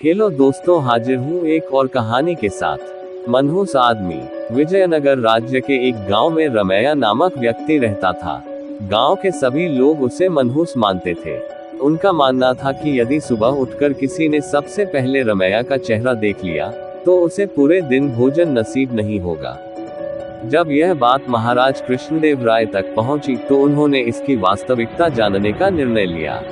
Hello दोस्तों, हाजिर हूँ एक और कहानी के साथ। मनहूस आदमी। विजयनगर राज्य के एक गांव में रमैया नामक व्यक्ति रहता था। गांव के सभी लोग उसे मनहूस मानते थे। उनका मानना था कि यदि सुबह उठकर किसी ने सबसे पहले रमैया का चेहरा देख लिया तो उसे पूरे दिन भोजन नसीब नहीं होगा। जब यह बात महाराज कृष्णदेव राय तक पहुंची तो उन्होंने इसकी वास्तविकता जानने का निर्णय लिया।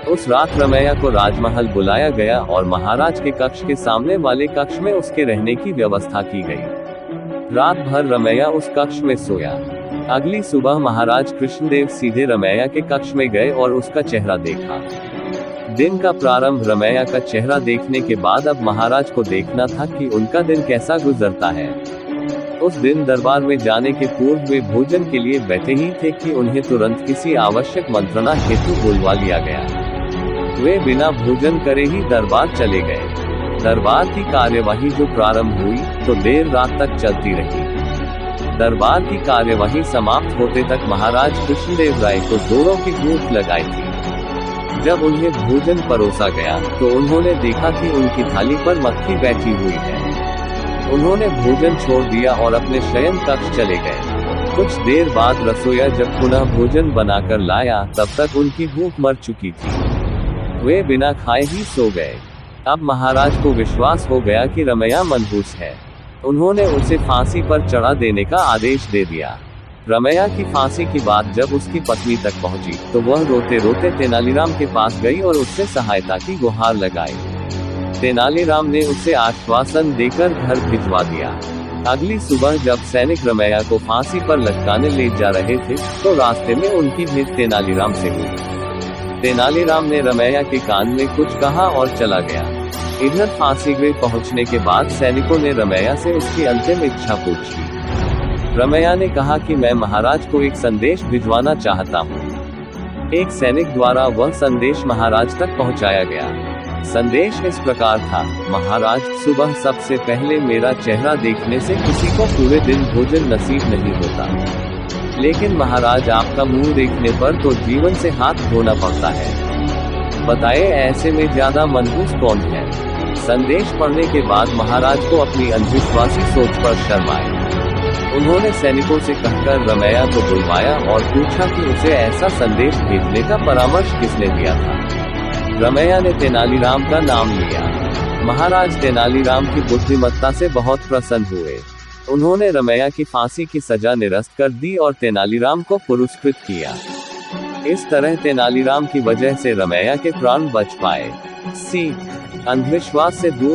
उस रात रमैया को राजमहल बुलाया गया और महाराज के कक्ष के सामने वाले कक्ष में उसके रहने की व्यवस्था की गई। रात भर रमैया उस कक्ष में सोया। अगली सुबह महाराज कृष्णदेव सीधे रमैया के कक्ष में गए और उसका चेहरा देखा। दिन का प्रारंभ रमैया का चेहरा देखने के बाद अब महाराज को देखना था कि उनका दिन कैसा गुजरता है। उस दिन दरबार में जाने के पूर्व वे भोजन के लिए बैठे ही थे कि उन्हें तुरंत किसी आवश्यक मंत्रणा हेतु बुलवा लिया गया। वे बिना भोजन करे ही दरबार चले गए। दरबार की कार्यवाही जो प्रारंभ हुई तो देर रात तक चलती रही। दरबार की कार्यवाही समाप्त होते तक महाराज कृष्णदेव राय को जोरों की भूख लगाई थी। जब उन्हें भोजन परोसा गया तो उन्होंने देखा कि उनकी थाली पर मक्खी बैठी हुई है। उन्होंने भोजन छोड़ दिया और अपने शयन कक्ष चले गए। कुछ देर बाद रसोइया जब पुनः भोजन बनाकर लाया तब तक उनकी भूख मर चुकी थी। वे बिना खाए ही सो गए। अब महाराज को विश्वास हो गया कि रमैया मनहूस है। उन्होंने उसे फांसी पर चढ़ा देने का आदेश दे दिया। रमैया की फांसी की बात जब उसकी पत्नी तक पहुंची तो वह रोते रोते तेनालीराम के पास गई और उससे सहायता की गुहार लगाई। तेनालीराम ने उसे आश्वासन देकर घर भिजवा दिया। अगली सुबह जब सैनिक रमैया को फांसी पर लटकाने ले जा रहे थे तो रास्ते में उनकी भेंट तेनालीराम से हुई। तेनालीराम ने रमैया के कान में कुछ कहा और चला गया। इधर फांसी गृह पहुंचने के बाद सैनिकों ने रमैया से उसकी अंतिम इच्छा पूछी। रमैया ने कहा कि मैं महाराज को एक संदेश भिजवाना चाहता हूँ। एक सैनिक द्वारा वह संदेश महाराज तक पहुंचाया गया। संदेश इस प्रकार था, महाराज, सुबह सबसे पहले मेरा चेहरा देखने से किसी को पूरे दिन भोजन नसीब नहीं होता, लेकिन महाराज आपका मुंह देखने पर तो जीवन से हाथ धोना पड़ता है। बताइए ऐसे में ज्यादा मनहूस कौन है। संदेश पढ़ने के बाद महाराज को अपनी अंधविश्वासी सोच पर शर्म आई। उन्होंने सैनिकों से कहकर रमैया को बुलवाया और पूछा कि उसे ऐसा संदेश भेजने का परामर्श किसने दिया था। रमैया ने तेनालीराम का नाम लिया। महाराज तेनालीराम की बुद्धिमत्ता से बहुत प्रसन्न हुए। उन्होंने रमैया की फांसी की सजा निरस्त कर दी और तेनालीराम को पुरस्कृत किया। इस तरह तेनालीराम की वजह से रमैया के प्राण बच पाए। सीख: अंधविश्वास से दूर